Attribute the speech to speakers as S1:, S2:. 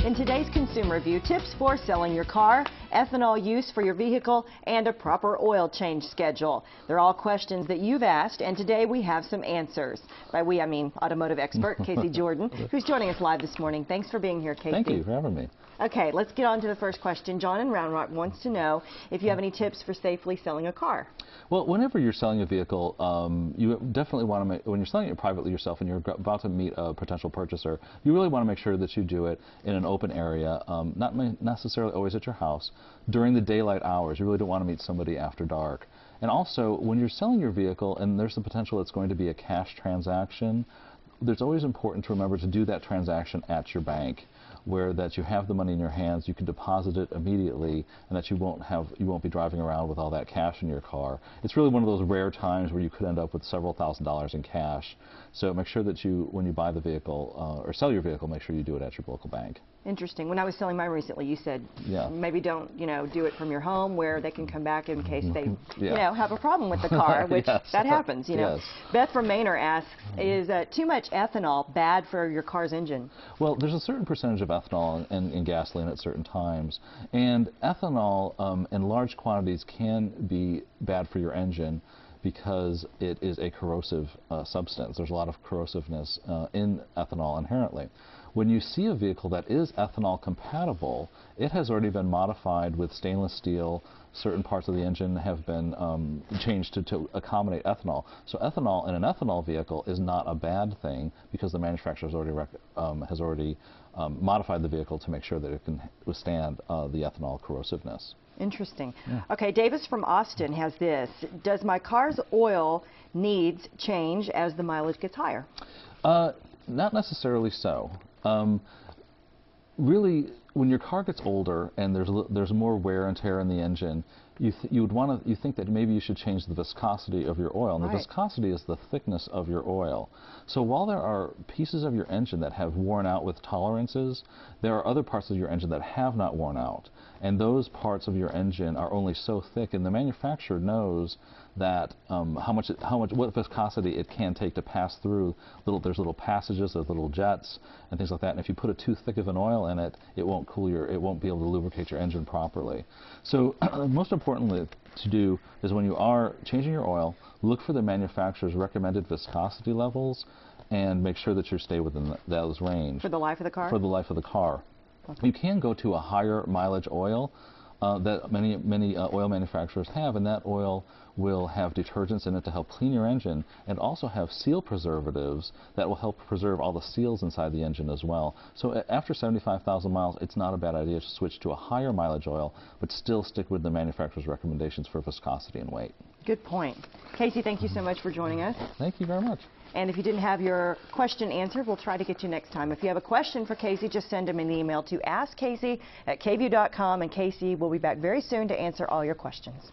S1: In today's Consumer Review, tips for selling your car, ethanol use for your vehicle, and a proper oil change schedule. They're all questions that you've asked, and today we have some answers. By we, I mean automotive expert Casey Jordan, who's joining us live this morning. Thanks for being here, Casey.
S2: Thank you for having me.
S1: Okay, let's get on to the first question. John in Round Rock wants to know if you have any tips for safely selling a car.
S2: Well, whenever you're selling a vehicle, you definitely want to make, when you're selling it privately yourself and you're about to meet a potential purchaser, you really want to make sure that you do it in an open area, not necessarily always at your house, during the daylight hours. You really don't want to meet somebody after dark. And also, when you're selling your vehicle and there's the potential it's going to be a cash transaction, there's always important to remember to do that transaction at your bank, where that you have the money in your hands, you can deposit it immediately, and that you won't be driving around with all that cash in your car. It's really one of those rare times where you could end up with several $1,000s in cash. So make sure that you, when you buy the vehicle or sell your vehicle, make sure you do it at your local bank.
S1: Interesting. When I was selling mine recently, you said maybe don't, do it from your home where they can come back in case they, have a problem with the car, which that happens,
S2: Yes.
S1: Beth from Manor asks, is too much ethanol bad for your car's engine?
S2: Well, there's a certain percentage of ethanol in gasoline at certain times, and ethanol in large quantities can be bad for your engine because it is a corrosive substance. There's a lot of corrosiveness in ethanol inherently. When you see a vehicle that is ethanol compatible, it has already been modified with stainless steel. Certain parts of the engine have been changed to accommodate ethanol. So ethanol in an ethanol vehicle is not a bad thing because the manufacturer has already modified the vehicle to make sure that it can withstand the ethanol corrosiveness.
S1: Interesting.
S2: Yeah.
S1: Okay, Davis from Austin has this. Does my car's oil needs change as the mileage gets higher?
S2: Not necessarily so. Really, when your car gets older and there's more wear and tear in the engine, you think that maybe you should change the viscosity of your oil. And the viscosity is the thickness of your oil. So while there are pieces of your engine that have worn out with tolerances, there are other parts of your engine that have not worn out. And those parts of your engine are only so thick, and the manufacturer knows that what viscosity it can take to pass through. There's little passages, there's little jets, and things like that. And if you put too thick of an oil in it, it won't be able to lubricate your engine properly. So most importantly to do is when you are changing your oil, look for the manufacturer's recommended viscosity levels and make sure that you stay within those range.
S1: For the life of the car? For
S2: the life of the car.
S1: Okay.
S2: You can go to a higher mileage oil that many oil manufacturers have, and that oil will have detergents in it to help clean your engine, and also have seal preservatives that will help preserve all the seals inside the engine as well. So after 75,000 miles, it's not a bad idea to switch to a higher mileage oil, but still stick with the manufacturer's recommendations for viscosity and weight.
S1: Good point. Casey, thank you so much for joining us.
S2: Thank you very much.
S1: And if you didn't have your question answered, we'll try to get you next time. If you have a question for Casey, just send him an email to askcasey@kview.com, and Casey will be back very soon to answer all your questions.